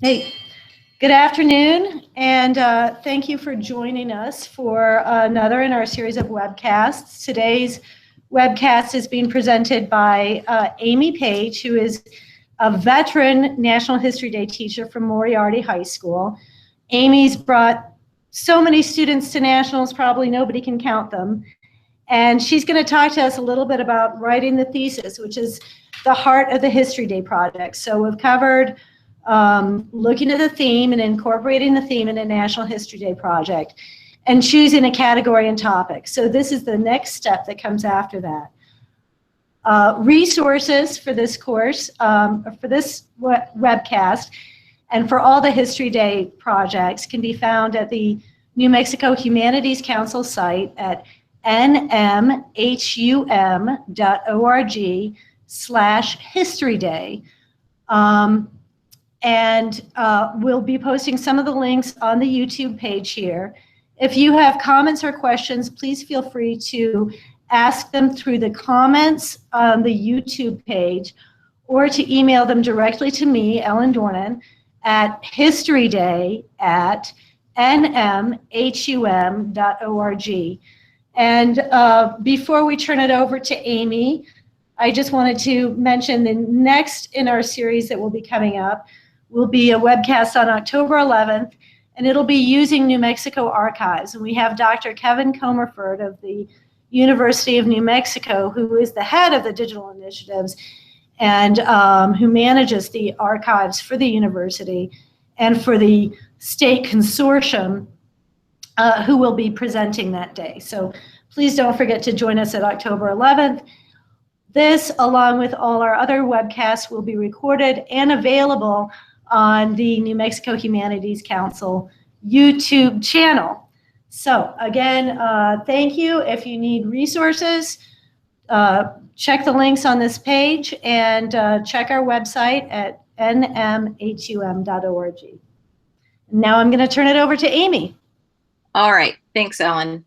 Hey, good afternoon, and thank you for joining us for another in our series of webcasts. Today's webcast is being presented by Amy Page, who is a veteran National History Day teacher from Moriarty High School. Amy's brought so many students to nationals, probably nobody can count them. And she's going to talk to us a little bit about writing the thesis, which is the heart of the History Day project. So we've covered looking at the theme and incorporating the theme in a National History Day project and choosing a category and topic. So this is the next step that comes after that. Resources for this course, for this webcast, and for all the History Day projects can be found at the New Mexico Humanities Council site at nmhum.org/historyday. And we'll be posting some of the links on the YouTube page here. If you have comments or questions, please feel free to ask them through the comments on the YouTube page or to email them directly to me, Ellen Dornan, at historyday@nmhum.org. And before we turn it over to Amy, I just wanted to mention the next in our series that will be coming up will be a webcast on October 11th, and it'll be using New Mexico archives. And we have Dr. Kevin Comerford of the University of New Mexico, who is the head of the digital initiatives and who manages the archives for the university and for the state consortium, who will be presenting that day. So please don't forget to join us at October 11th. This, along with all our other webcasts, will be recorded and available on the New Mexico Humanities Council YouTube channel. So again, thank you. If you need resources, check the links on this page and check our website at nmhum.org. Now I'm going to turn it over to Amy. All right, thanks, Ellen.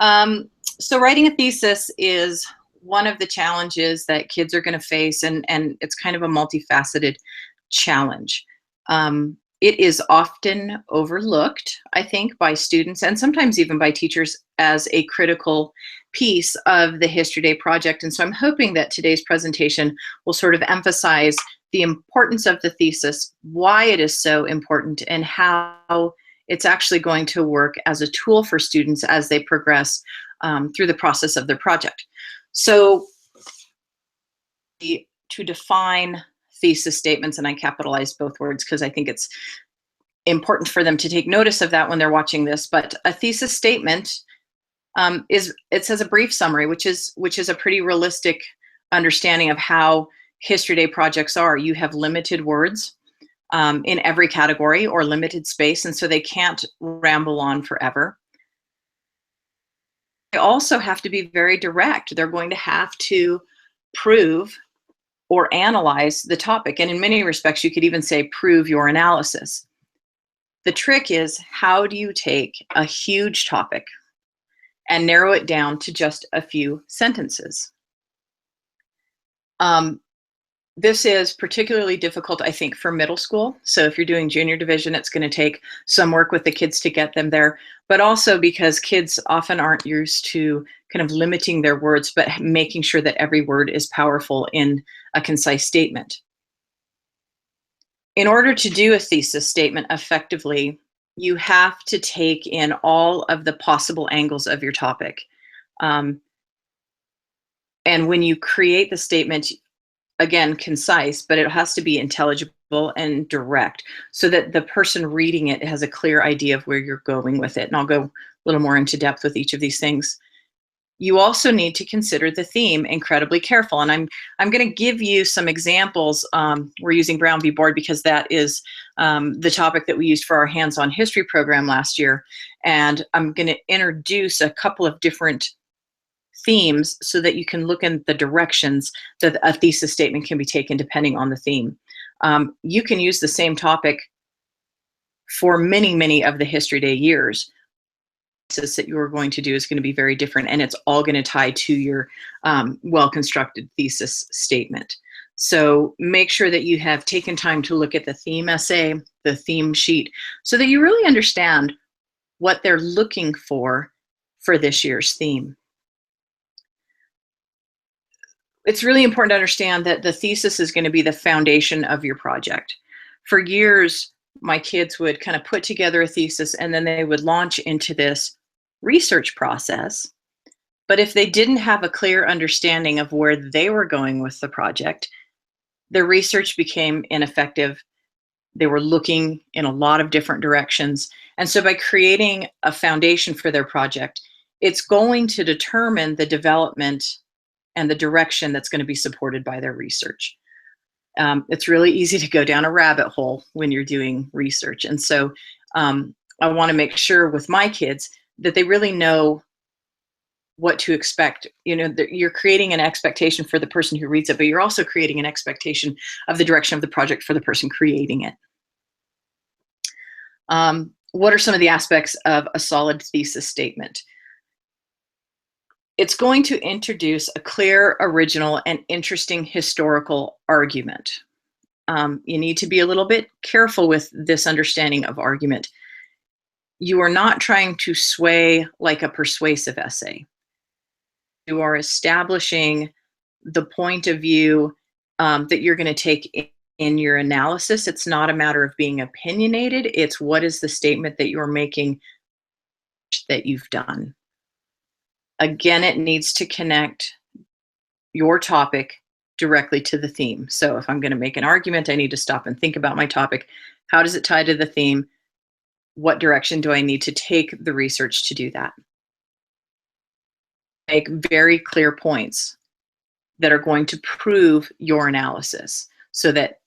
So writing a thesis is one of the challenges that kids are going to face, and it's kind of a multifaceted challenge. It is often overlooked, I think, by students and sometimes even by teachers as a critical piece of the History Day project. And so I'm hoping that today's presentation will sort of emphasize the importance of the thesis, why it is so important, and how it's actually going to work as a tool for students as they progress through the process of their project. So to define thesis statements, and I capitalized both words because I think it's important for them to take notice of that when they're watching this, but a thesis statement it says a brief summary, which is a pretty realistic understanding of how History Day projects are. You have limited words in every category or limited space, and so they can't ramble on forever. They also have to be very direct. They're going to have to prove or analyze the topic, and in many respects, you could even say prove your analysis. The trick is, how do you take a huge topic and narrow it down to just a few sentences? This is particularly difficult, I think, for middle school. So if you're doing junior division, it's going to take some work with the kids to get them there, but also because kids often aren't used to kind of limiting their words, but making sure that every word is powerful in a concise statement. In order to do a thesis statement effectively, you have to take in all of the possible angles of your topic. And when you create the statement, again, concise, but it has to be intelligible and direct so that the person reading it has a clear idea of where you're going with it. And I'll go a little more into depth with each of these things. You also need to consider the theme incredibly careful. And I'm going to give you some examples. We're using Brown v. Board because that is the topic that we used for our hands-on history program last year. And I'm going to introduce a couple of different themes so that you can look in the directions that a thesis statement can be taken depending on the theme. You can use the same topic for many, many of the History Day years. That you are going to do is going to be very different, and it's all going to tie to your well-constructed thesis statement. So make sure that you have taken time to look at the theme essay, the theme sheet, so that you really understand what they're looking for this year's theme. It's really important to understand that the thesis is going to be the foundation of your project. For years, my kids would kind of put together a thesis and then they would launch into this research process. But if they didn't have a clear understanding of where they were going with the project, their research became ineffective. They were looking in a lot of different directions. And so by creating a foundation for their project, it's going to determine the development and the direction that's going to be supported by their research. It's really easy to go down a rabbit hole when you're doing research. And so I want to make sure with my kids that they really know what to expect. You know, you're creating an expectation for the person who reads it, but you're also creating an expectation of the direction of the project for the person creating it. What are some of the aspects of a solid thesis statement? It's going to introduce a clear, original, and interesting historical argument. You need to be a little bit careful with this understanding of argument. You are not trying to sway like a persuasive essay. You are establishing the point of view that you're going to take in your analysis. It's not a matter of being opinionated. It's what is the statement that you're making that you've done. Again, it needs to connect your topic directly to the theme. So if I'm going to make an argument, I need to stop and think about my topic. How does it tie to the theme? What direction do I need to take the research to do that? Make very clear points that are going to prove your analysis, so that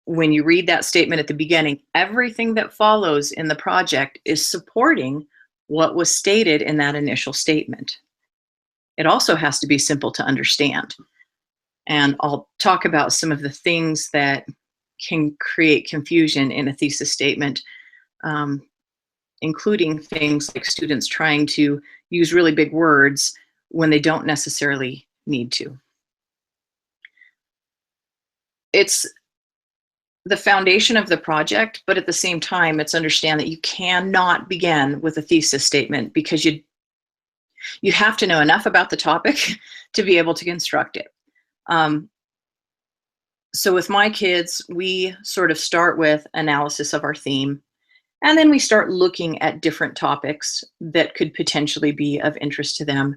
when you read that statement at the beginning, everything that follows in the project is supporting what was stated in that initial statement. It also has to be simple to understand. And I'll talk about some of the things that can create confusion in a thesis statement, including things like students trying to use really big words when they don't necessarily need to. It's the foundation of the project, but at the same time, it's understand that you cannot begin with a thesis statement because you have to know enough about the topic to be able to construct it. So with my kids, we sort of start with analysis of our theme, and then we start looking at different topics that could potentially be of interest to them.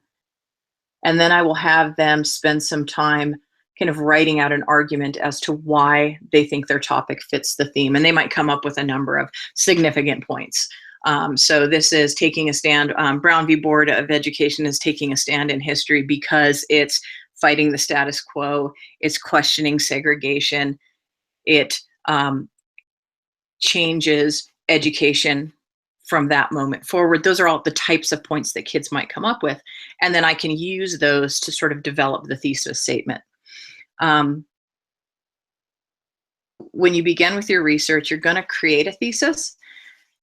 And then I will have them spend some time kind of writing out an argument as to why they think their topic fits the theme. And they might come up with a number of significant points. So this is taking a stand. Brown v. Board of Education is taking a stand in history because it's fighting the status quo. It's questioning segregation. It changes education from that moment forward. Those are all the types of points that kids might come up with. And then I can use those to sort of develop the thesis statement. When you begin with your research, you're going to create a thesis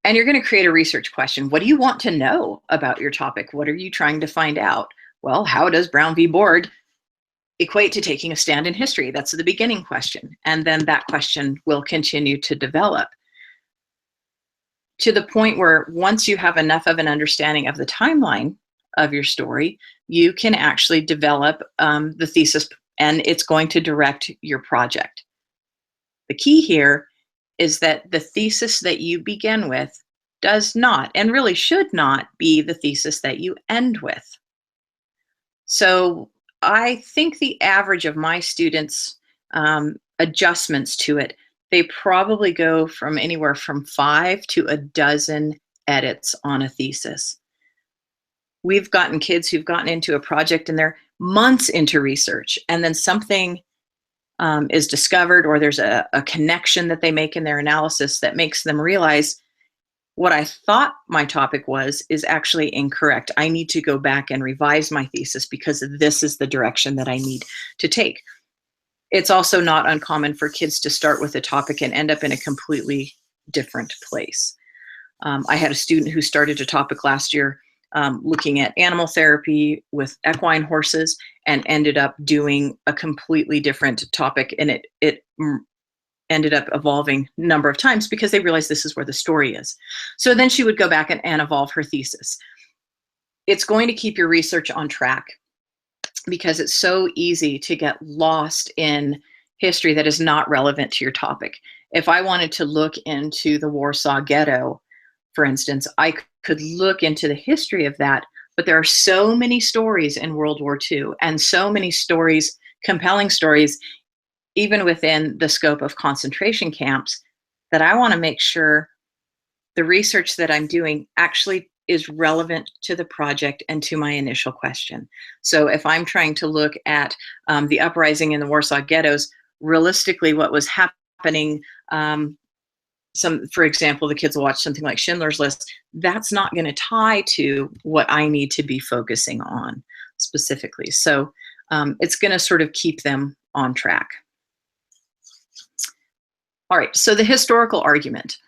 and you're going to create a research question. What do you want to know about your topic? What are you trying to find out? Well, how does Brown v. Board equate to taking a stand in history? That's the beginning question. And then that question will continue to develop to the point where once you have enough of an understanding of the timeline of your story, you can actually develop the thesis, and it's going to direct your project. The key here is that the thesis that you begin with does not, and really should not, be the thesis that you end with. So I think the average of my students' adjustments to it, they probably go from anywhere from 5 to a dozen edits on a thesis. We've gotten kids who've gotten into a project and they're months into research, and then something is discovered, or there's a connection that they make in their analysis that makes them realize what I thought my topic was is actually incorrect. I need to go back and revise my thesis because this is the direction that I need to take. It's also not uncommon for kids to start with a topic and end up in a completely different place. I had a student who started a topic last year looking at animal therapy with equine horses, and ended up doing a completely different topic. And it ended up evolving a number of times because they realized this is where the story is. So then she would go back and evolve her thesis. It's going to keep your research on track because it's so easy to get lost in history that is not relevant to your topic. If I wanted to look into the Warsaw Ghetto, for instance, I could look into the history of that, but there are so many stories in World War II and so many stories, compelling stories, even within the scope of concentration camps, that I want to make sure the research that I'm doing actually is relevant to the project and to my initial question. So if I'm trying to look at the uprising in the Warsaw ghettos, realistically what was happening, for example, the kids will watch something like Schindler's List, that's not going to tie to what I need to be focusing on specifically. So it's going to sort of keep them on track. All right, so the historical argument.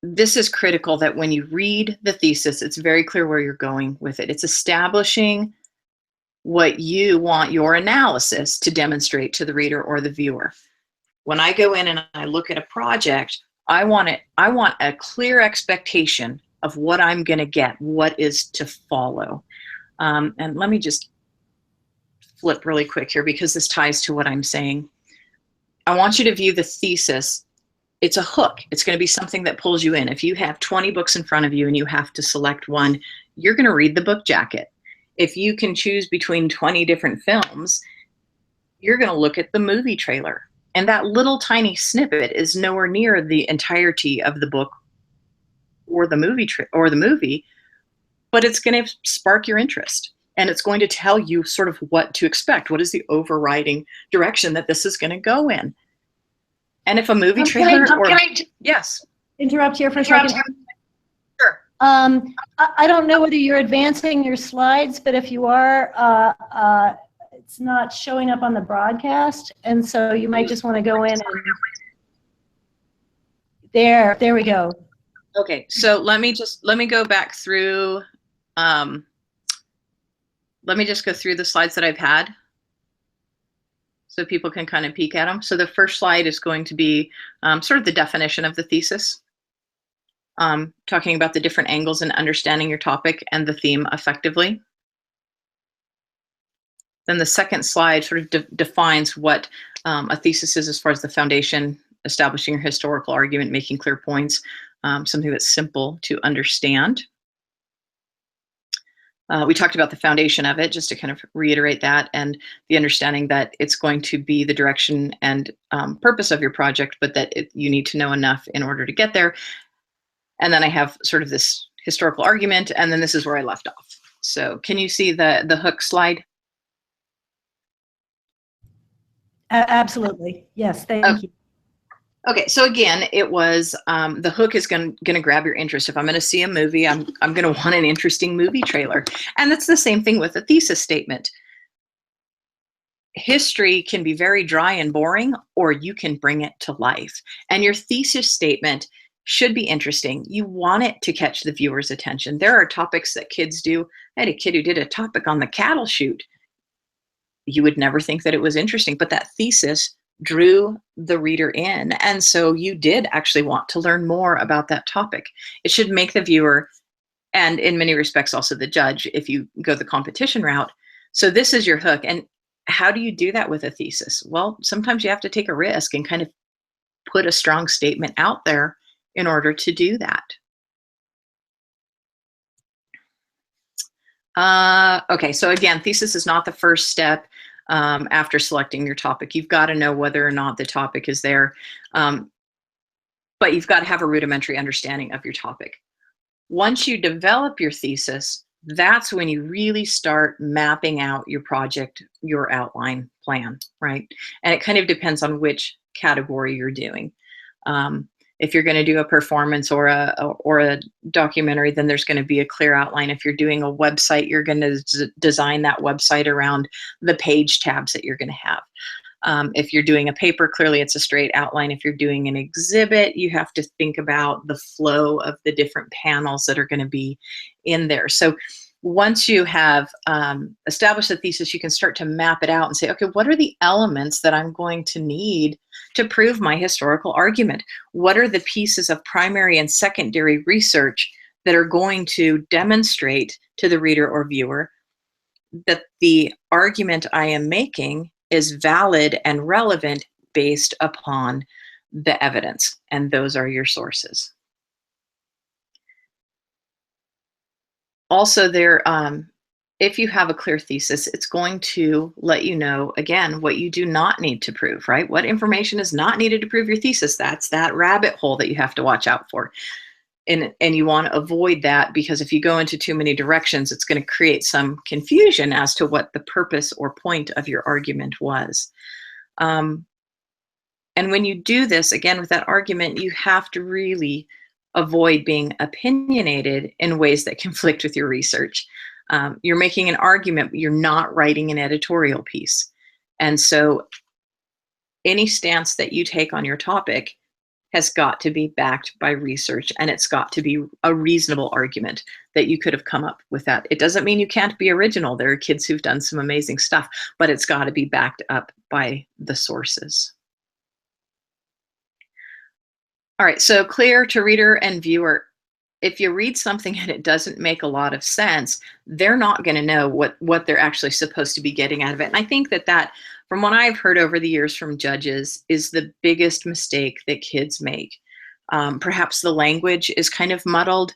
This is critical that when you read the thesis, it's very clear where you're going with it. It's establishing what you want your analysis to demonstrate to the reader or the viewer. When I go in and I look at a project, I want a clear expectation of what I'm going to get, what is to follow. And let me just flip really quick here because this ties to what I'm saying. I want you to view the thesis. It's a hook. It's going to be something that pulls you in. If you have 20 books in front of you and you have to select one, you're going to read the book jacket. If you can choose between 20 different films, you're going to look at the movie trailer. And that little tiny snippet is nowhere near the entirety of the book or the movie, but it's going to spark your interest. And it's going to tell you sort of what to expect. What is the overriding direction that this is going to go in? And if a movie trailer yes. Interrupt here for a second. Sure. I don't know whether you're advancing your slides, but if you are, it's not showing up on the broadcast. And so you might just want to go in and there we go. Okay, so let me go back through, let me just go through the slides that I've had so people can kind of peek at them. So the first slide is going to be sort of the definition of the thesis, talking about the different angles and understanding your topic and the theme effectively. Then the second slide sort of defines what a thesis is as far as the foundation, establishing your historical argument, making clear points, something that's simple to understand. We talked about the foundation of it, just to kind of reiterate that, and the understanding that it's going to be the direction and purpose of your project, but that you need to know enough in order to get there. And then I have sort of this historical argument, and then this is where I left off. So can you see the hook slide? Absolutely. Yes, thank you. Okay, so again, it was the hook is going to grab your interest. If I'm going to see a movie, I'm going to want an interesting movie trailer. And that's the same thing with a thesis statement. History can be very dry and boring, or you can bring it to life. And your thesis statement should be interesting. You want it to catch the viewer's attention. There are topics that kids do. I had a kid who did a topic on the cattle chute. You would never think that it was interesting, but that thesis drew the reader in. And so you did actually want to learn more about that topic. It should make the viewer, and in many respects also the judge, if you go the competition route. So this is your hook. And how do you do that with a thesis? Well, sometimes you have to take a risk and kind of put a strong statement out there in order to do that. Okay, so again, thesis is not the first step after selecting your topic. You've got to know whether or not the topic is there, but you've got to have a rudimentary understanding of your topic. Once you develop your thesis, that's when you really start mapping out your project, your outline plan, right? And it kind of depends on which category you're doing. If you're going to do a performance or a documentary, then there's going to be a clear outline. If you're doing a website, you're going to design that website around the page tabs that you're going to have. If you're doing a paper, clearly it's a straight outline. If you're doing an exhibit, you have to think about the flow of the different panels that are going to be in there. So once you have established the thesis, you can start to map it out and say, okay, what are the elements that I'm going to need to prove my historical argument? What are the pieces of primary and secondary research that are going to demonstrate to the reader or viewer that the argument I am making is valid and relevant based upon the evidence? And those are your sources. Also, if you have a clear thesis, it's going to let you know, again, what you do not need to prove, right? What information is not needed to prove your thesis? That's that rabbit hole that you have to watch out for. And you want to avoid that, because if you go into too many directions, it's going to create some confusion as to what the purpose or point of your argument was. And when you do this, again, with that argument, you have to really avoid being opinionated in ways that conflict with your research. You're making an argument, but you're not writing an editorial piece. And so any stance that you take on your topic has got to be backed by research, and it's got to be a reasonable argument that you could have come up with that. It doesn't mean you can't be original. There are kids who've done some amazing stuff, but it's got to be backed up by the sources. All right, so clear to reader and viewer. If you read something and it doesn't make a lot of sense, they're not going to know what they're actually supposed to be getting out of it. And I think that, from what I've heard over the years from judges, is the biggest mistake that kids make. Perhaps the language is kind of muddled.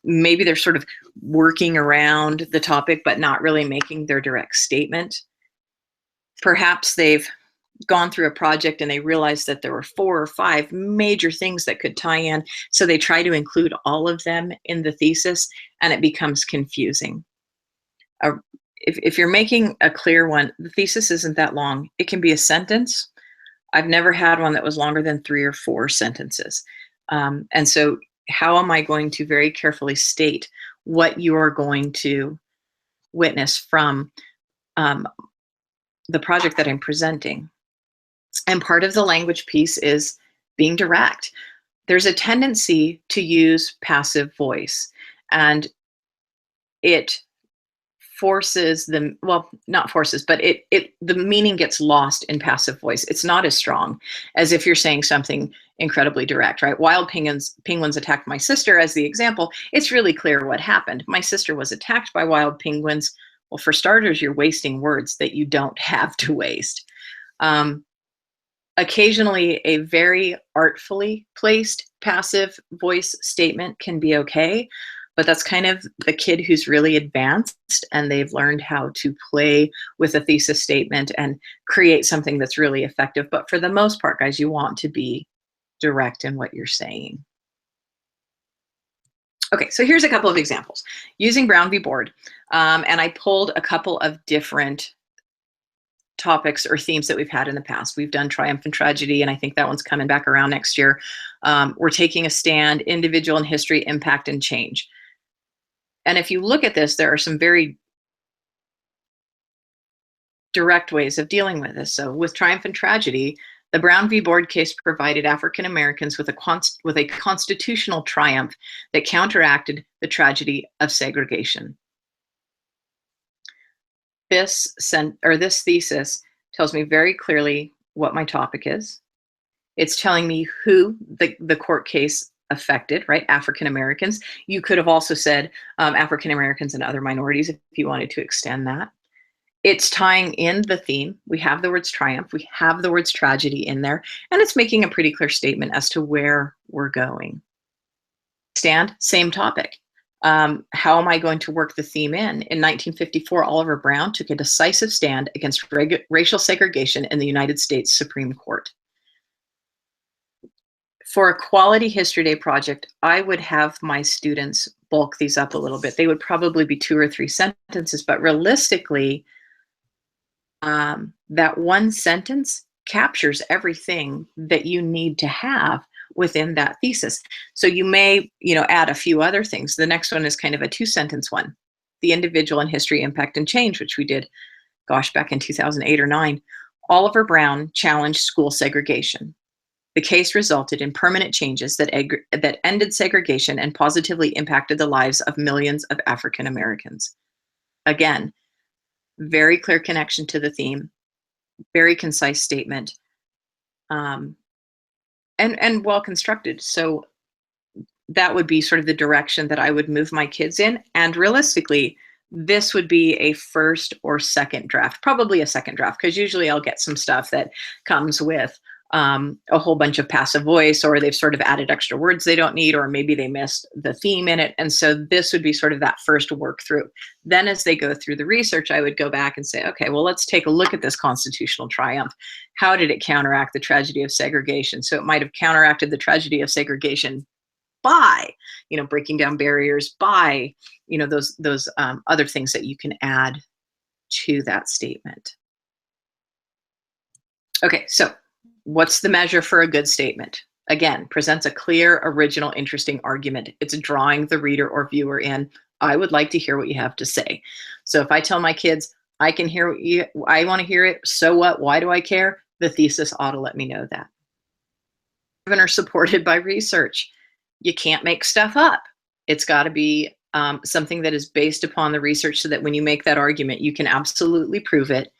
Maybe they're sort of working around the topic, but not really making their direct statement. Perhaps they've gone through a project and they realized that there were 4 or 5 major things that could tie in. So they try to include all of them in the thesis, and it becomes confusing. If you're making a clear one, the thesis isn't that long. It can be a sentence. I've never had one that was longer than 3 or 4 sentences. And so how am I going to very carefully state what you are going to witness from the project that I'm presenting? And part of the language piece is being direct. There's a tendency to use passive voice, and it forces them, well, not forces, but the meaning gets lost in passive voice. It's not as strong as if you're saying something incredibly direct, right? Wild penguins attacked my sister as the example. It's really clear what happened. My sister was attacked by wild penguins. Well, for starters, you're wasting words that you don't have to waste. Occasionally, a very artfully placed passive voice statement can be okay, but that's kind of the kid who's really advanced and they've learned how to play with a thesis statement and create something that's really effective. But for the most part, guys, you want to be direct in what you're saying. Okay, so here's a couple of examples using Brown v. Board. And I pulled a couple of different topics or themes that we've had in the past. We've done triumph and tragedy, and I think that one's coming back around next year. We're taking a stand, individual and history, impact and change. And if you look at this, there are some very direct ways of dealing with this. So with triumph and tragedy, the Brown v. Board case provided African Americans with a constitutional triumph that counteracted the tragedy of segregation. This thesis tells me very clearly what my topic is. It's telling me who the court case affected, right? African Americans. You could have also said African Americans and other minorities if you wanted to extend that. It's tying in the theme. We have the words triumph, we have the words tragedy in there, and it's making a pretty clear statement as to where we're going. Stand, same topic. How am I going to work the theme in? In 1954, Oliver Brown took a decisive stand against racial segregation in the United States Supreme Court. For a quality History Day project, I would have my students bulk these up a little bit. They would probably be 2 or 3 sentences, but realistically, that one sentence captures everything that you need to have within that thesis. So you may, add a few other things. The next one is kind of a 2-sentence one. The individual and history, impact and change, which we did, back in 2008 or 9. Oliver Brown challenged school segregation. The case resulted in permanent changes that ended segregation and positively impacted the lives of millions of African Americans. Again, very clear connection to the theme, very concise statement, and well constructed. So that would be sort of the direction that I would move my kids in. And realistically, this would be a first or second draft, probably a second draft, because usually I'll get some stuff that comes with a whole bunch of passive voice, or they've sort of added extra words they don't need, or maybe they missed the theme in it. And so this would be sort of that first work through. Then as they go through the research, I would go back and say, okay, well, let's take a look at this constitutional triumph. How did it counteract the tragedy of segregation? So it might have counteracted the tragedy of segregation by, breaking down barriers, by, those other things that you can add to that statement. Okay, so what's the measure for a good statement? Again, presents a clear, original, interesting argument. It's drawing the reader or viewer in. I would like to hear what you have to say. So if I tell my kids, I can hear what I want to hear it, so what? Why do I care? The thesis ought to let me know that. Even are supported by research. You can't make stuff up. It's got to be something that is based upon the research, so that when you make that argument, you can absolutely prove it.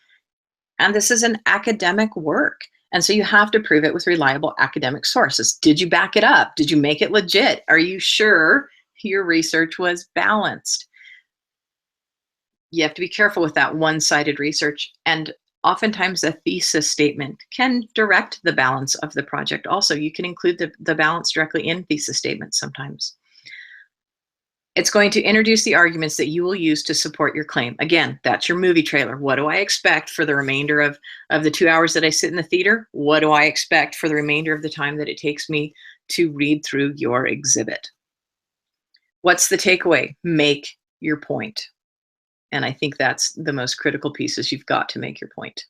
And this is an academic work. And so you have to prove it with reliable academic sources. Did you back it up? Did you make it legit? Are you sure your research was balanced? You have to be careful with that one-sided research. And oftentimes a thesis statement can direct the balance of the project. Also, you can include the balance directly in thesis statements sometimes. It's going to introduce the arguments that you will use to support your claim. Again, that's your movie trailer. What do I expect for the remainder of the 2 hours that I sit in the theater? What do I expect for the remainder of the time that it takes me to read through your exhibit? What's the takeaway? Make your point. And I think that's the most critical piece, is you've got to make your point.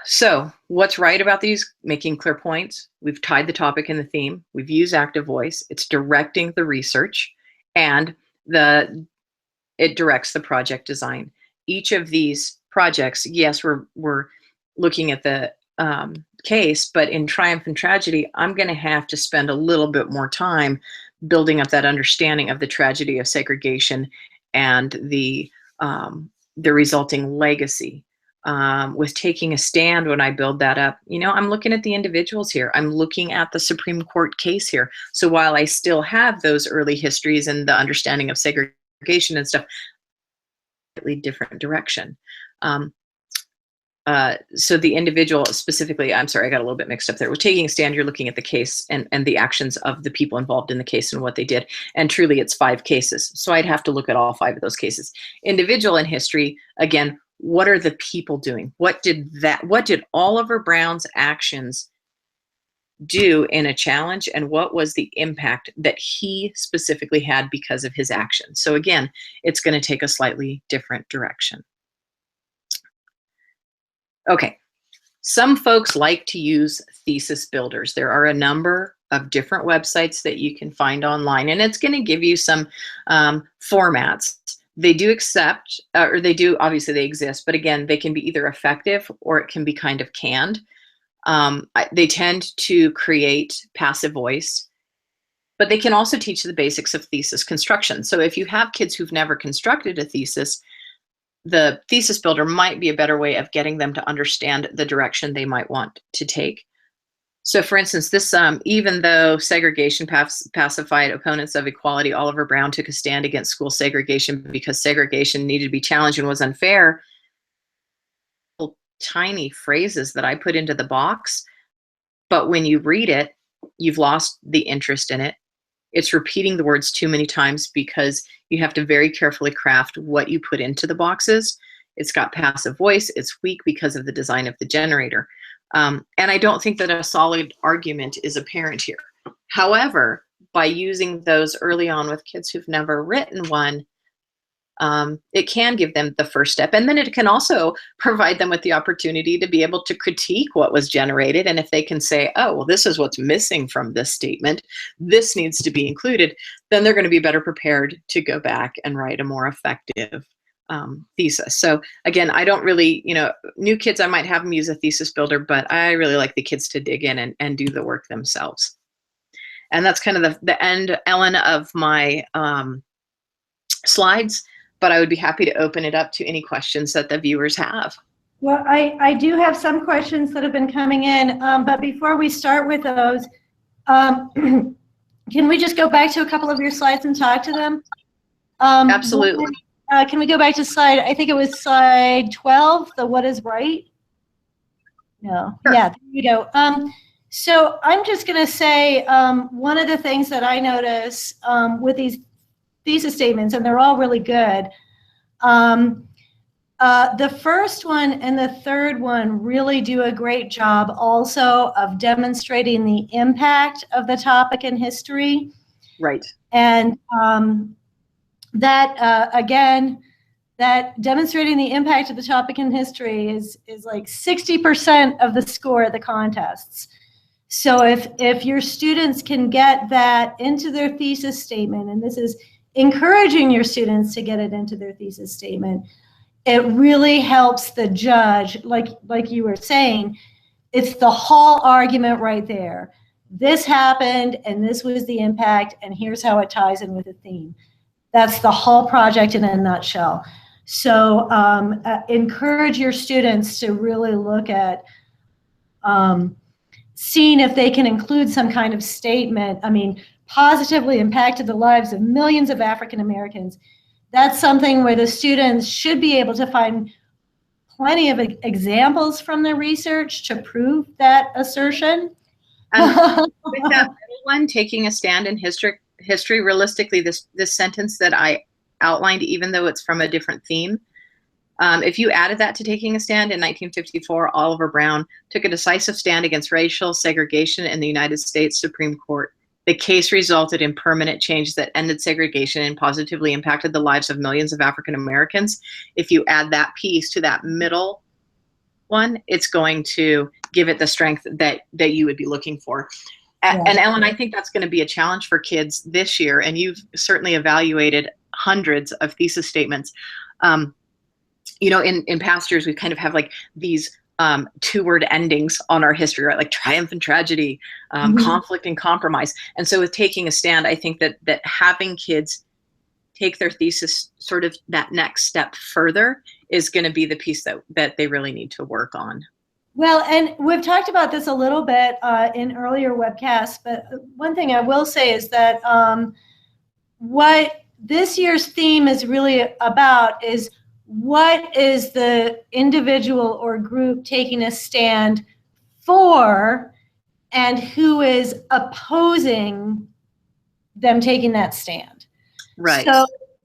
So what's right about these? Making clear points. We've tied the topic and the theme. We've used active voice. It's directing the research, and it directs the project design. Each of these projects, yes, we're looking at the case, but in Triumph and Tragedy, I'm going to have to spend a little bit more time building up that understanding of the tragedy of segregation and the resulting legacy. With taking a stand, when I build that up, I'm looking at the individuals here. I'm looking at the Supreme Court case here. So while I still have those early histories and the understanding of segregation and stuff, slightly different direction. So the individual specifically, I'm sorry, I got a little bit mixed up there. With taking a stand, you're looking at the case and the actions of the people involved in the case and what they did. And truly, it's 5 cases. So I'd have to look at all 5 of those cases. Individual in history, again, what are the people doing? What did Oliver Brown's actions do in a challenge, and what was the impact that he specifically had because of his actions? So again, it's going to take a slightly different direction. Okay, some folks like to use Thesis Builders. There are a number of different websites that you can find online, and it's going to give you some formats. They do accept, or they do, obviously they exist, but again, they can be either effective or it can be kind of canned. They tend to create passive voice, but they can also teach the basics of thesis construction. So if you have kids who've never constructed a thesis, the Thesis Builder might be a better way of getting them to understand the direction they might want to take. So for instance, this, even though segregation pacified opponents of equality, Oliver Brown took a stand against school segregation because segregation needed to be challenged and was unfair. Tiny phrases that I put into the box, but when you read it, you've lost the interest in it. It's repeating the words too many times because you have to very carefully craft what you put into the boxes. It's got passive voice. It's weak because of the design of the generator. And I don't think that a solid argument is apparent here. However, by using those early on with kids who've never written one, it can give them the first step. And then it can also provide them with the opportunity to be able to critique what was generated. And if they can say, oh, well, this is what's missing from this statement, this needs to be included, then they're going to be better prepared to go back and write a more effective thesis. So again, I don't really, new kids, I might have them use a thesis builder, but I really like the kids to dig in and do the work themselves. And that's kind of the end, Ellen, of my slides, but I would be happy to open it up to any questions that the viewers have. Well, I do have some questions that have been coming in, but before we start with those, can we just go back to a couple of your slides and talk to them? Absolutely. Can we go back to slide, I think it was slide 12, the what is right? No, Sure. Yeah, there you go. So I'm just going to say one of the things that I notice with these thesis statements, and they're all really good, the first one and the third one really do a great job also of demonstrating the impact of the topic in history. Right. And again, that demonstrating the impact of the topic in history is like 60% of the score at the contests. So if your students can get that into their thesis statement, and this is encouraging your students to get it into their thesis statement, it really helps the judge, like you were saying, it's the whole argument right there. This happened, and this was the impact, and here's how it ties in with the theme. That's the whole project in a nutshell. So encourage your students to really look at seeing if they can include some kind of statement. I mean, positively impacted the lives of millions of African Americans. That's something where the students should be able to find plenty of examples from the research to prove that assertion. With that middle one, taking a stand in history, realistically, this sentence that I outlined, even though it's from a different theme, if you added that to taking a stand in 1954, Oliver Brown took a decisive stand against racial segregation in the United States Supreme Court. The case resulted in permanent change that ended segregation and positively impacted the lives of millions of African Americans. If you add that piece to that middle one, it's going to give it the strength that you would be looking for. Yeah. And Ellen, I think that's going to be a challenge for kids this year, and you've certainly evaluated hundreds of thesis statements. In past years, we kind of have like these two-word endings on our history, right? Like triumph and tragedy, conflict and compromise. And so with taking a stand, I think that having kids take their thesis sort of that next step further is going to be the piece that they really need to work on. Well, and we've talked about this a little bit in earlier webcasts, but one thing I will say is that what this year's theme is really about is what is the individual or group taking a stand for, and who is opposing them taking that stand. Right.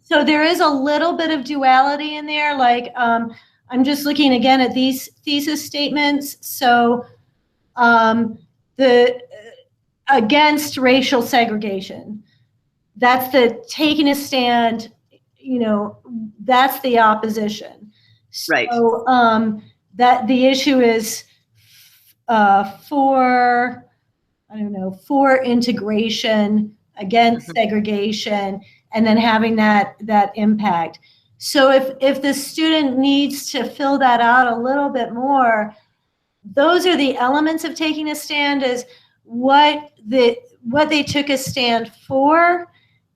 So there is a little bit of duality in there. Like I'm just looking again at these thesis statements. So the against racial segregation, that's the taking a stand. That's the opposition. Right. So that the issue is for integration, against segregation, and then having that impact. So if the student needs to fill that out a little bit more, those are the elements of taking a stand, is what they took a stand for,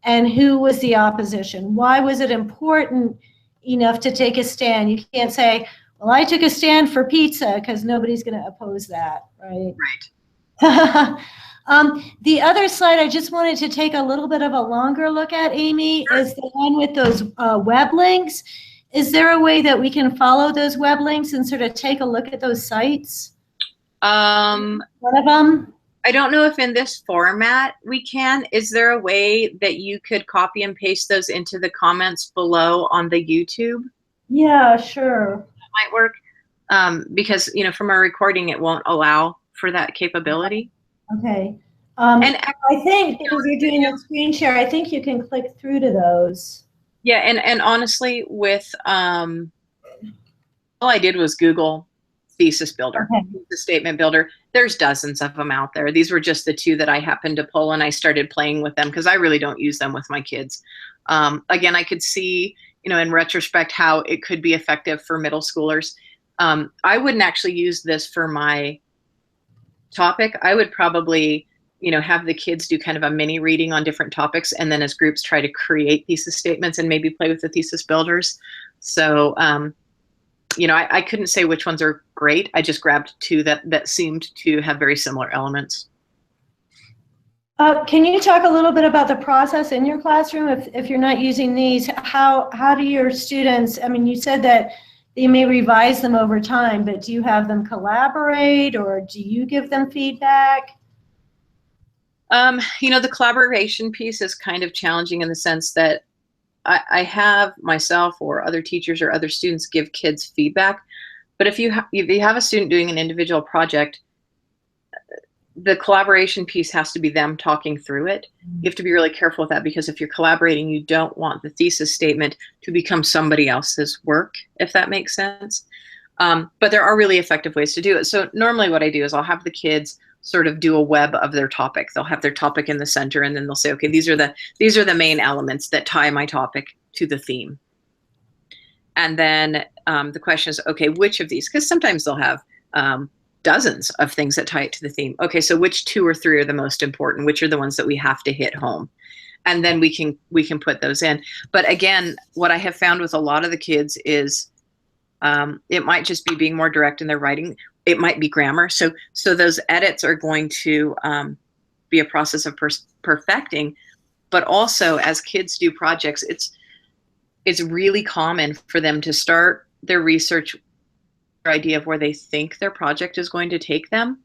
and who was the opposition. Why was it important enough to take a stand? You can't say, well, I took a stand for pizza, because nobody's going to oppose that, right? Right. The other slide I just wanted to take a little bit of a longer look at, Amy, is the one with those web links. Is there a way that we can follow those web links and sort of take a look at those sites? One of them? I don't know if in this format we can. Is there a way that you could copy and paste those into the comments below on the YouTube? Yeah, sure. That might work. Because, from our recording, it won't allow for that capability. Okay. And I think because you're doing the screen share, I think you can click through to those. Yeah, and honestly, with all I did was Google Thesis Builder, Thesis Statement Builder. There's dozens of them out there. These were just the two that I happened to pull, and I started playing with them because I really don't use them with my kids. Again, I could see in retrospect, how it could be effective for middle schoolers. I wouldn't actually use this for my topic. I would probably, have the kids do kind of a mini reading on different topics, and then as groups try to create thesis statements and maybe play with the thesis builders. So, I couldn't say which ones are great. I just grabbed two that seemed to have very similar elements. Can you talk a little bit about the process in your classroom? If you're not using these, how do your students, I mean, you said that you may revise them over time, but do you have them collaborate, or do you give them feedback? The collaboration piece is kind of challenging in the sense that I have myself or other teachers or other students give kids feedback. But if you have a student doing an individual project, the collaboration piece has to be them talking through it. You have to be really careful with that, because if you're collaborating, you don't want the thesis statement to become somebody else's work, if that makes sense. But there are really effective ways to do it. So normally what I do is I'll have the kids sort of do a web of their topic. They'll have their topic in the center, and then they'll say, okay, these are the main elements that tie my topic to the theme. And then the question is, okay, which of these, because sometimes they'll have dozens of things that tie it to the theme. Okay, so which 2 or 3 are the most important? Which are the ones that we have to hit home? And then we can put those in. But again, what I have found with a lot of the kids is it might just be being more direct in their writing. It might be grammar. So those edits are going to be a process of perfecting. But also, as kids do projects, it's really common for them to start their research idea of where they think their project is going to take them,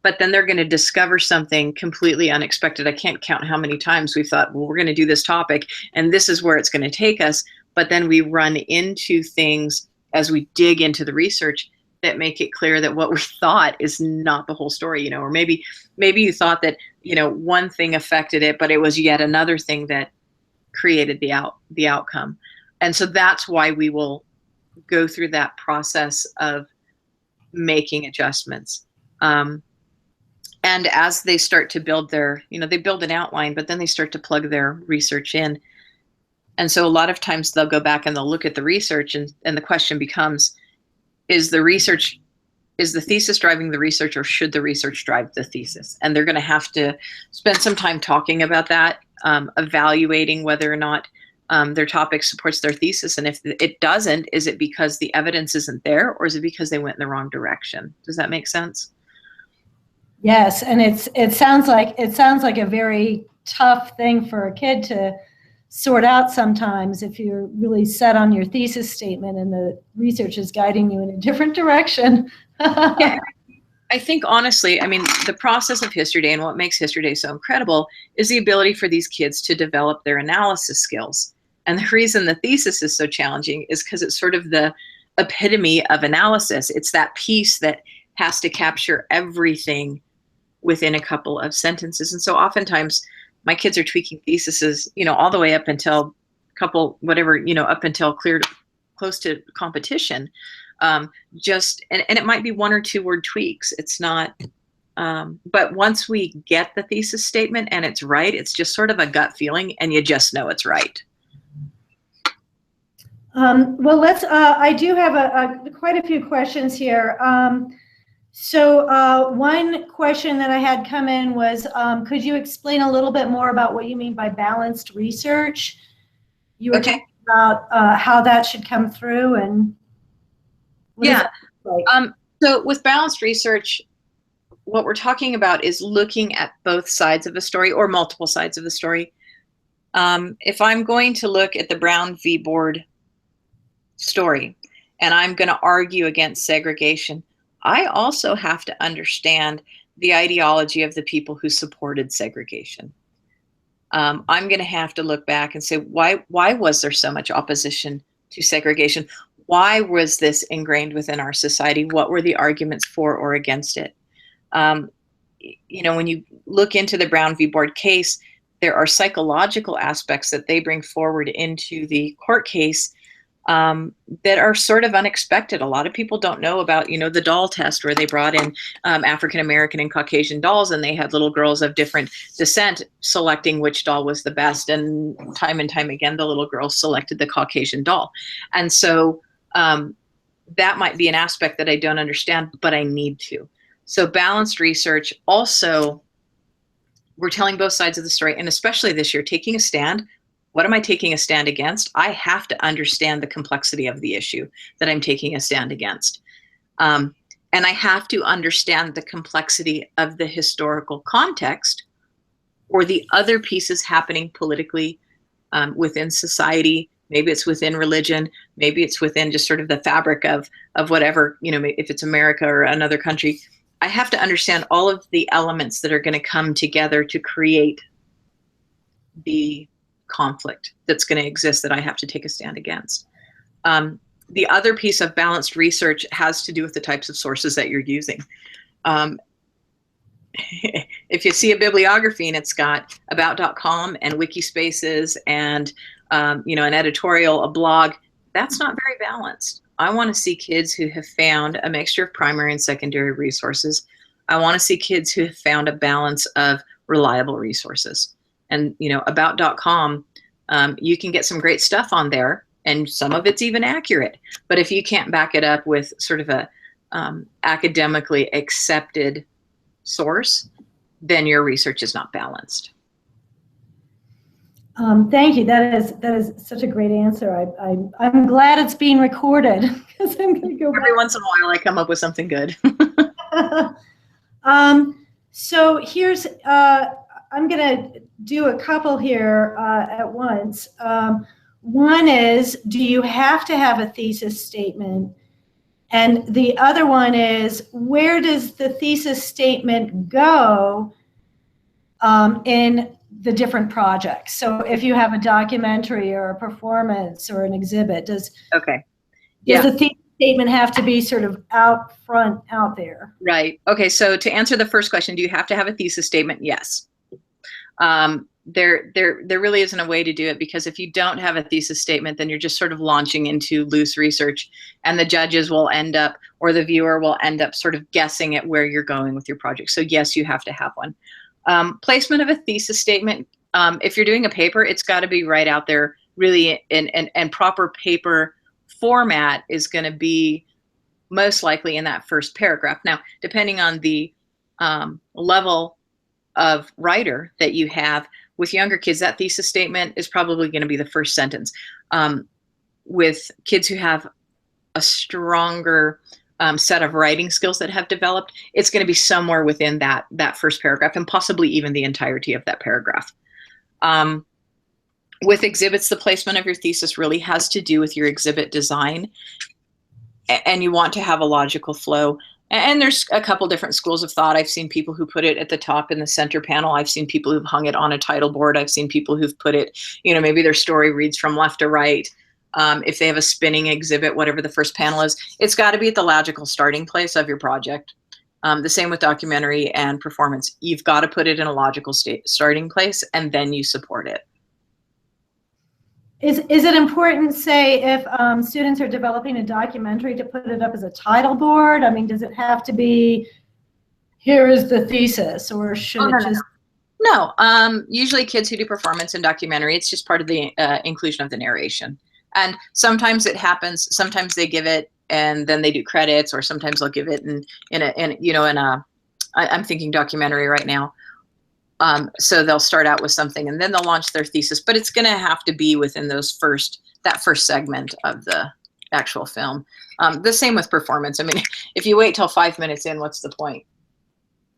but then they're going to discover something completely unexpected. I can't count how many times we've thought, well, we're going to do this topic and this is where it's going to take us, but then we run into things as we dig into the research that make it clear that what we thought is not the whole story, or maybe you thought that one thing affected it, but it was yet another thing that created the outcome. And so that's why we will go through that process of making adjustments. And as they start to build their, they build an outline, but then they start to plug their research in. And so a lot of times they'll go back and they'll look at the research, and the question becomes, is the thesis driving the research, or should the research drive the thesis? And they're going to have to spend some time talking about that, evaluating whether or not their topic supports their thesis. And if it doesn't, is it because the evidence isn't there, or is it because they went in the wrong direction? Does that make sense? Yes, and it sounds like a very tough thing for a kid to sort out sometimes if you're really set on your thesis statement and the research is guiding you in a different direction. Yeah. I think honestly, the process of History Day and what makes History Day so incredible is the ability for these kids to develop their analysis skills. And the reason the thesis is so challenging is because it's sort of the epitome of analysis. It's that piece that has to capture everything within a couple of sentences. And so oftentimes my kids are tweaking theses, all the way up until up until close to competition. And it might be 1 or 2 word tweaks. It's not, but once we get the thesis statement and it's right, it's just sort of a gut feeling, and you just know it's right. Well, I do have quite a few questions here. So one question that I had come in was, could you explain a little bit more about what you mean by balanced research? You were talking about how that should come through, and yeah. So with balanced research, what we're talking about is looking at both sides of the story, or multiple sides of the story. If I'm going to look at the Brown v. Board story, and I'm going to argue against segregation, I also have to understand the ideology of the people who supported segregation. I'm going to have to look back and say, why was there so much opposition to segregation? Why was this ingrained within our society? What were the arguments for or against it? When you look into the Brown v. Board case, there are psychological aspects that they bring forward into the court case that are sort of unexpected. A lot of people don't know about, the doll test where they brought in African American and Caucasian dolls, and they had little girls of different descent selecting which doll was the best. And time again, the little girls selected the Caucasian doll. And so that might be an aspect that I don't understand, but I need to. So balanced research also, we're telling both sides of the story, and especially this year, taking a stand. What am I taking a stand against? I have to understand the complexity of the issue that I'm taking a stand against. And I have to understand the complexity of the historical context or the other pieces happening politically within society. Maybe it's within religion. Maybe it's within just sort of the fabric of whatever, if it's America or another country. I have to understand all of the elements that are going to come together to create the conflict that's going to exist that I have to take a stand against. The other piece of balanced research has to do with the types of sources that you're using. If you see a bibliography and it's got about.com and Wikispaces and an editorial, a blog, that's not very balanced. I want to see kids who have found a mixture of primary and secondary resources. I want to see kids who have found a balance of reliable resources. And, about.com, you can get some great stuff on there, and some of it's even accurate. But if you can't back it up with sort of a academically accepted source, then your research is not balanced. Thank you. That is such a great answer. I'm glad it's being recorded because I'm going to go back. Every once in a while, I come up with something good. So here's. I'm going to do a couple here at once. One is, do you have to have a thesis statement? And the other one is, where does the thesis statement go in the different projects? So if you have a documentary or a performance or an exhibit, does the thesis statement have to be sort of out front, out there? Right. Okay, so to answer the first question, do you have to have a thesis statement? Yes. There really isn't a way to do it, because if you don't have a thesis statement, then you're just sort of launching into loose research, and the judges will end up, or the viewer will end up sort of guessing at where you're going with your project. So yes, you have to have one. Placement of a thesis statement, if you're doing a paper, it's got to be right out there, really, and proper paper format is going to be most likely in that first paragraph. Now, depending on the level of writer that you have, with younger kids, that thesis statement is probably going to be the first sentence. With kids who have a stronger set of writing skills that have developed, it's going to be somewhere within that first paragraph, and possibly even the entirety of that paragraph. With exhibits, the placement of your thesis really has to do with your exhibit design, and you want to have a logical flow. And there's a couple different schools of thought. I've seen people who put it at the top in the center panel. I've seen people who've hung it on a title board. I've seen people who've put it, maybe their story reads from left to right. If they have a spinning exhibit, whatever the first panel is, it's got to be at the logical starting place of your project. The same with documentary and performance. You've got to put it in a logical starting place, and then you support it. Is it important, say, if students are developing a documentary, to put it up as a title board? I mean, does it have to be, here is the thesis, or should it just? No, usually kids who do performance and documentary, it's just part of the inclusion of the narration. And sometimes it happens, sometimes they give it and then they do credits, or sometimes they'll give it I'm thinking documentary right now. So they'll start out with something and then they'll launch their thesis, but it's going to have to be within that first segment of the actual film. The same with performance. I mean, if you wait till 5 minutes in, what's the point?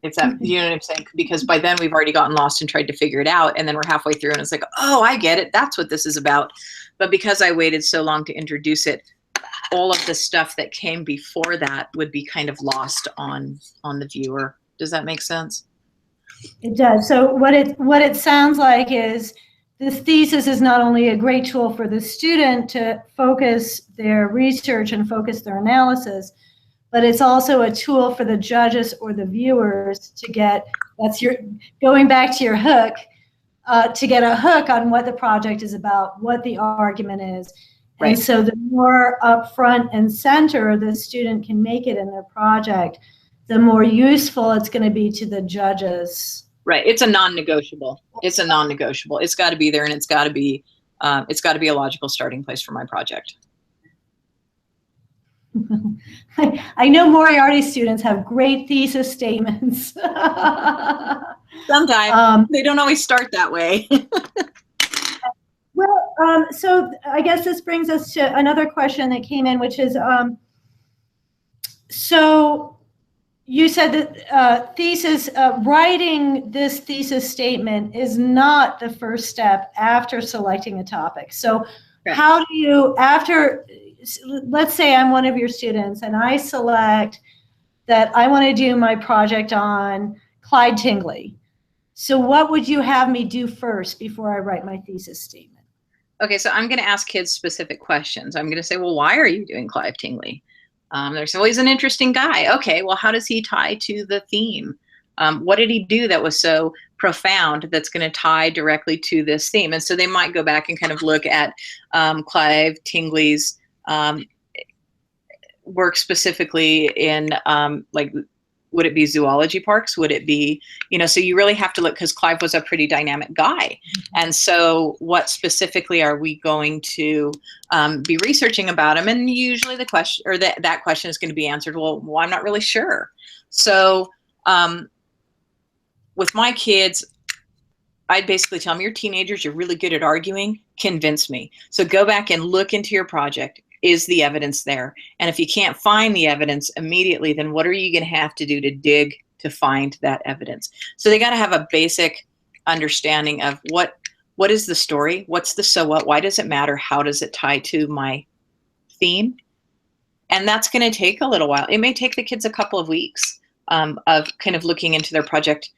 It's that, you know what I'm saying? Because by then we've already gotten lost and tried to figure it out, and then we're halfway through and it's like, oh, I get it. That's what this is about. But because I waited so long to introduce it, all of the stuff that came before that would be kind of lost on the viewer. Does that make sense? It does. So what it sounds like is this thesis is not only a great tool for the student to focus their research and focus their analysis, but it's also a tool for the judges or the viewers to get, going back to your hook, to get a hook on what the project is about, what the argument is. And so the more upfront and center the student can make it in their project, the more useful it's going to be to the judges. Right. It's a non-negotiable. It's a non-negotiable. It's got to be there, and it's got to be a logical starting place for my project. I know Moriarty students have great thesis statements. Sometimes they don't always start that way. Well, so I guess this brings us to another question that came in, which is, so you said that writing this thesis statement is not the first step after selecting a topic. So how do you, let's say I'm one of your students and I select that I want to do my project on Clyde Tingley. So what would you have me do first before I write my thesis statement? Okay, so I'm going to ask kids specific questions. I'm going to say, well, why are you doing Clive Tingley? They're saying, well, he's an interesting guy. Okay, well, how does he tie to the theme? What did he do that was so profound that's going to tie directly to this theme? And so they might go back and kind of look at Clive Tingley's work specifically in like, would it be zoology parks? Would it be, so you really have to look, because Clive was a pretty dynamic guy. And so what specifically are we going to be researching about him? And usually the question, or that question is going to be answered, well, I'm not really sure. So with my kids, I'd basically tell them, you're teenagers, you're really good at arguing, convince me. So go back and look into your project. Is the evidence there? And if you can't find the evidence immediately, then what are you going to have to do to dig to find that evidence? So they got to have a basic understanding of what is the story? What's the so what? Why does it matter? How does it tie to my theme? And that's going to take a little while. It may take the kids a couple of weeks of kind of looking into their project,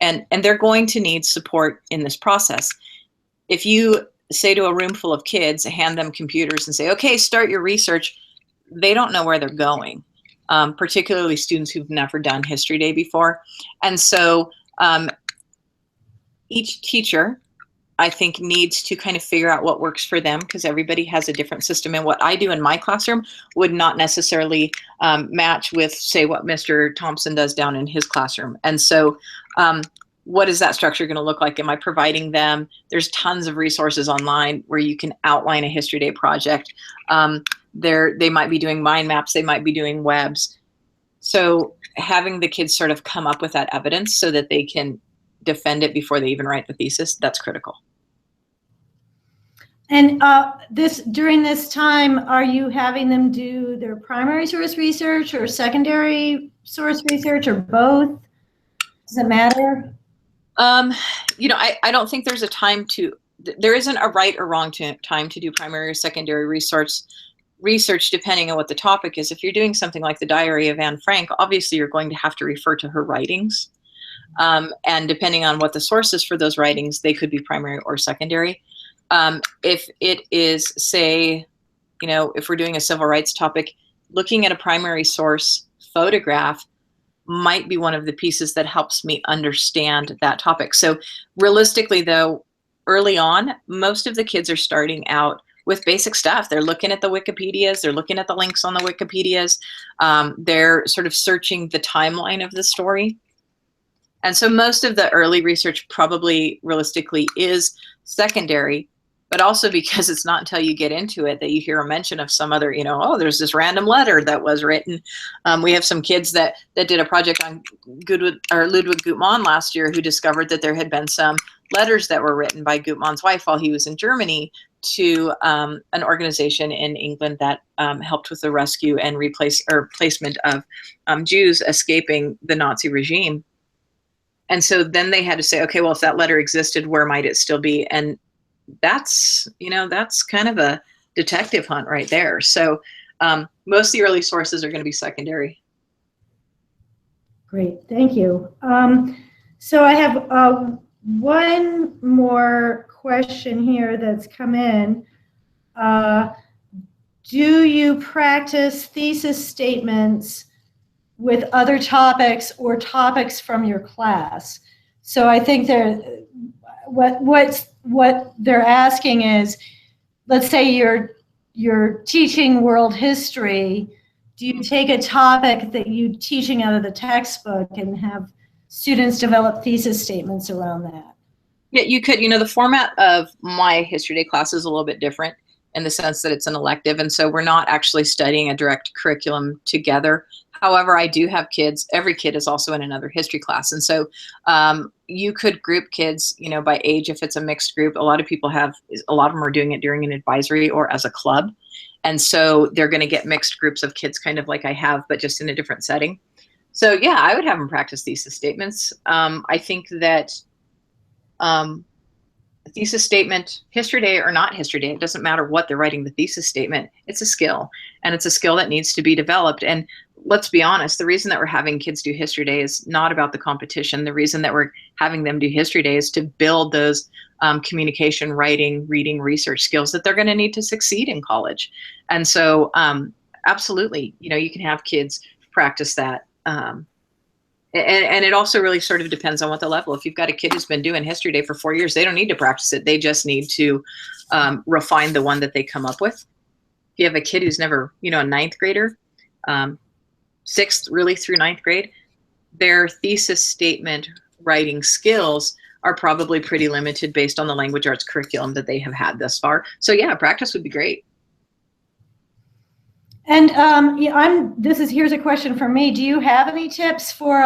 and they're going to need support in this process. If you say to a room full of kids, hand them computers and say, okay, start your research, they don't know where they're going, particularly students who've never done History Day before. And so each teacher, I think, needs to kind of figure out what works for them, because everybody has a different system. And what I do in my classroom would not necessarily match with, say, what Mr. Thompson does down in his classroom. And so what is that structure going to look like? Am I providing them? There's tons of resources online where you can outline a History Day project. They might be doing mind maps. They might be doing webs. So having the kids sort of come up with that evidence so that they can defend it before they even write the thesis, that's critical. And during this time, are you having them do their primary source research or secondary source research, or both? Does it matter? I don't think there's a time there isn't a right or wrong time to do primary or secondary research depending on what the topic is. If you're doing something like the Diary of Anne Frank, obviously you're going to have to refer to her writings. And depending on what the source is for those writings, they could be primary or secondary. If it is, say, if we're doing a civil rights topic, looking at a primary source photograph might be one of the pieces that helps me understand that topic. So realistically, though, early on, most of the kids are starting out with basic stuff. They're looking at the Wikipedias, they're looking at the links on the Wikipedias, they're sort of searching the timeline of the story. And so most of the early research probably realistically is secondary, but also because it's not until you get into it that you hear a mention of some other, oh, there's this random letter that was written. We have some kids that did a project on Ludwig Gutmann last year, who discovered that there had been some letters that were written by Gutmann's wife while he was in Germany to an organization in England that helped with the rescue and placement of Jews escaping the Nazi regime. And so then they had to say, okay, well, if that letter existed, where might it still be? And that's kind of a detective hunt right there. So most of the early sources are going to be secondary. Great, thank you. So I have one more question here that's come in. Do you practice thesis statements with other topics or topics from your class? So I think what they're asking is, let's say you're you're teaching world history, do you take a topic that you're teaching out of the textbook and have students develop thesis statements around that? Yeah, you could. The format of my history day class is a little bit different in the sense that it's an elective, and so we're not actually studying a direct curriculum together. However, I do have kids. Every kid is also in another history class, and so you could group kids, by age if it's a mixed group. A lot of them are doing it during an advisory or as a club, and so they're going to get mixed groups of kids, kind of like I have, but just in a different setting. So yeah, I would have them practice thesis statements. I think that thesis statement, history day or not history day, it doesn't matter what they're writing the thesis statement. It's a skill, and it's a skill that needs to be developed. And let's be honest, the reason that we're having kids do history day is not about the competition. The reason that we're having them do history day is to build those communication, writing, reading, research skills that they're going to need to succeed in college. And so absolutely, you can have kids practice that. And it also really sort of depends on what the level. If you've got a kid who's been doing history day for 4 years, they don't need to practice it. They just need to refine the one that they come up with. If you have a kid who's never, a ninth grader, sixth really through ninth grade, their thesis statement writing skills are probably pretty limited based on the language arts curriculum that they have had thus far. So yeah, practice would be great. And here's a question for me. Do you have any tips for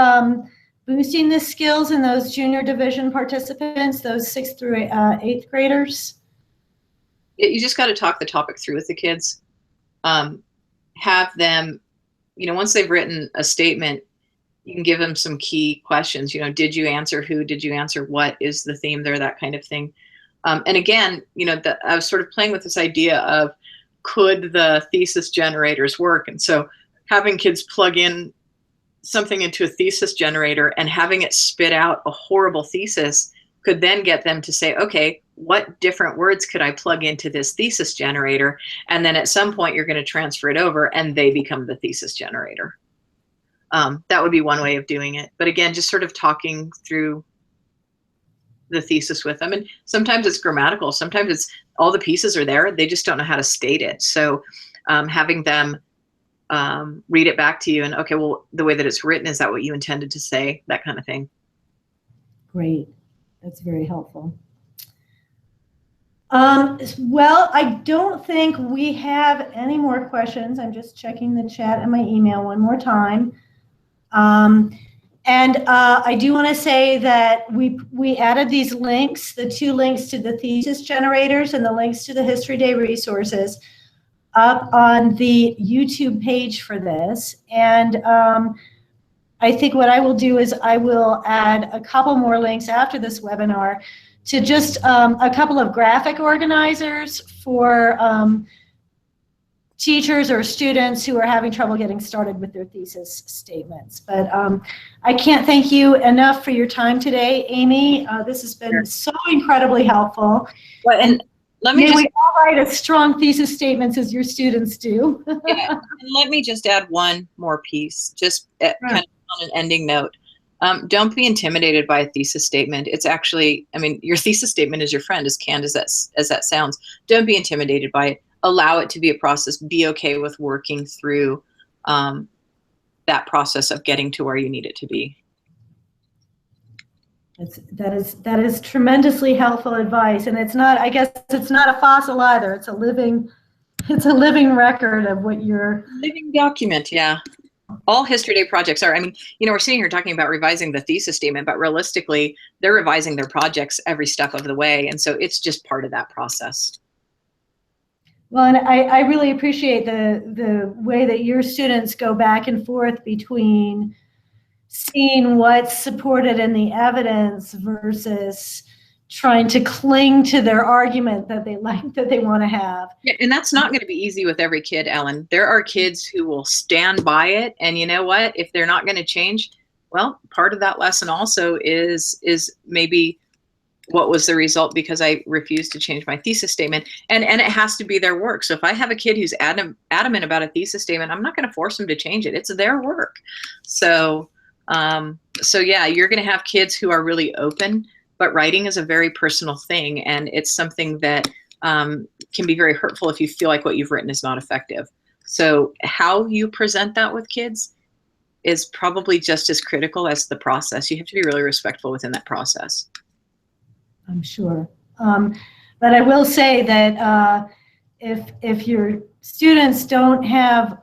boosting the skills in those junior division participants, those 6th through 8th graders? You just got to talk the topic through with the kids. Have them, once they've written a statement, you can give them some key questions. Did you answer who? Did you answer what? Is the theme there? That kind of thing. And again, I was sort of playing with this idea of, could the thesis generators work? And so having kids plug in something into a thesis generator and having it spit out a horrible thesis could then get them to say, okay, what different words could I plug into this thesis generator? And then at some point you're going to transfer it over and they become the thesis generator. That would be one way of doing it. But again, just sort of talking through the thesis with them. And sometimes it's grammatical. Sometimes it's all the pieces are there. They just don't know how to state it. So having them read it back to you and, okay, well, the way that it's written, is that what you intended to say? That kind of thing. Great. That's very helpful. Well, I don't think we have any more questions. I'm just checking the chat and my email one more time. And I do want to say that we added these links, the 2 links to the thesis generators and the links to the History Day resources up on the YouTube page for this. And I think what I will do is I will add a couple more links after this webinar to just a couple of graphic organizers for teachers or students who are having trouble getting started with their thesis statements. But I can't thank you enough for your time today, Amy. This has been so incredibly helpful. Well, and may we all write as strong thesis statements as your students do. Yeah, and let me just add one more piece, just kind of on an ending note. Don't be intimidated by a thesis statement. It's actually, your thesis statement is your friend, as canned as that sounds. Don't be intimidated by it. Allow it to be a process. Be okay with working through that process of getting to where you need it to be. That is tremendously helpful advice, and I guess it's not a fossil either. It's a living record of what you're living document. Yeah, all History Day projects are. We're sitting here talking about revising the thesis statement, but realistically, they're revising their projects every step of the way, and so it's just part of that process. Well, and I really appreciate the way that your students go back and forth between seeing what's supported in the evidence versus trying to cling to their argument that they want to have. Yeah, and that's not going to be easy with every kid, Ellen. There are kids who will stand by it, and you know what? If they're not going to change, well, part of that lesson also is maybe what was the result because I refused to change my thesis statement, and it has to be their work. So if I have a kid who's adamant about a thesis statement, I'm not going to force them to change it. It's their work. So yeah, you're going to have kids who are really open, but writing is a very personal thing, and it's something that can be very hurtful if you feel like what you've written is not effective. So how you present that with kids is probably just as critical as the process. You have to be really respectful within that process. I'm sure. But I will say that if your students don't have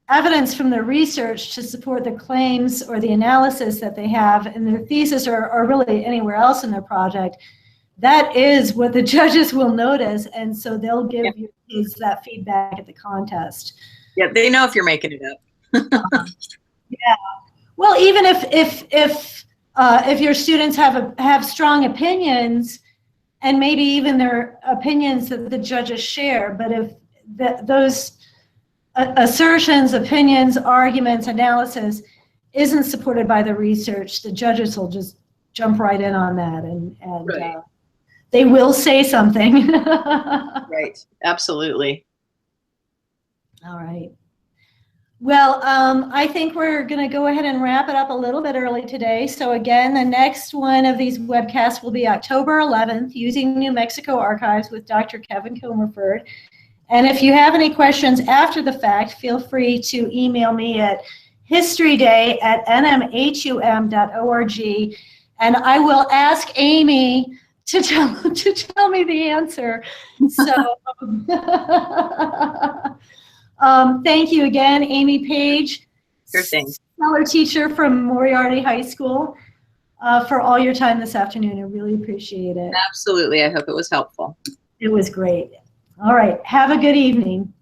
evidence from the research to support the claims or the analysis that they have in their thesis or really anywhere else in their project, that is what the judges will notice, and so they'll give your kids that feedback at the contest. Yeah, they know if you're making it up. Yeah. Well, even if your students have strong opinions, and maybe even their opinions that the judges share, but if those assertions, opinions, arguments, analysis isn't supported by the research, the judges will just jump right in on that, and right. They will say something. Right, absolutely. All right. Well, I think we're going to go ahead and wrap it up a little bit early today. So again, the next one of these webcasts will be October 11th, Using New Mexico Archives with Dr. Kevin Comerford. And if you have any questions after the fact, feel free to email me at historyday@nmhum.org, and I will ask Amy to tell me the answer. So thank you again, Amy Page, Sure thing. stellar teacher from Moriarty High School, for all your time this afternoon. I really appreciate it. Absolutely. I hope it was helpful. It was great. All right. Have a good evening.